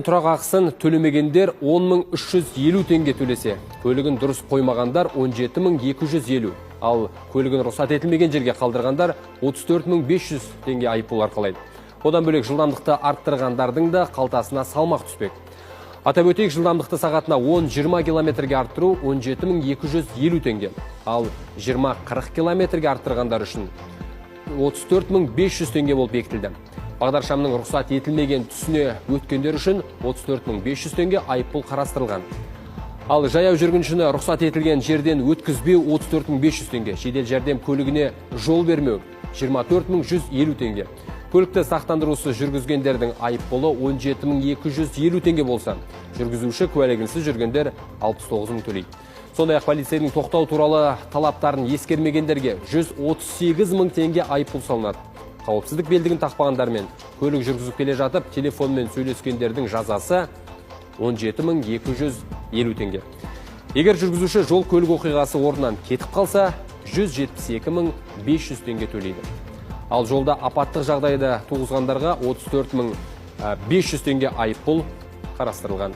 тұрақ ақысын төлемегендер 10.350 теңге төлесе, көлігін дұрыс қоймағандар 17.250, ал көлігін рұқсат етілмеген жерге қалдырғандар 34.500 теңге айыппұл арқалайды. Одан бөлек жылдамдықты арттырғандардың да қалтасына салмақ түспек. Атап өтейік, жылдамдықты сағатына 10-20 километрге арттыру 17.250 теңге, ал 20-40 километрге арттырғандар үшін 34.500 теңге болып бекітілді. Бағдаршамның рұқсат етілмеген түсіне өткендер үшін 34.500 теңге айыппұл қарастырылған. Ал жаяу жүргіншіні рұқсат етілген жерден өткізбеу 34.500 теңге, жедел жәрдем көлігіне жол бермеу 24.150 теңге. Көлікті сақтандырусыз жүргізгендердің айыппұлы 17.250 теңге болса, жүргізуші куәлігінсіз жүргендер 69.000 төлейді. Сондай-ақ полицейдің тоқтау туралы талаптарын ескермегендерге 138.000 теңге айыппұл салынады. Қауіпсіздік белдігін тақпағандармен көлік жүргізіп келе жатып, телефонмен сөйлескендердің жазасы 17.250 теңге. Егер жүргізуші жол көлік оқиғасы орнынан кетіп қалса, 172.500 теңге төлейді. Ал жолда апаттық жағдайда туғызғандарға 34.500 теңге айыппұл қарастырылған.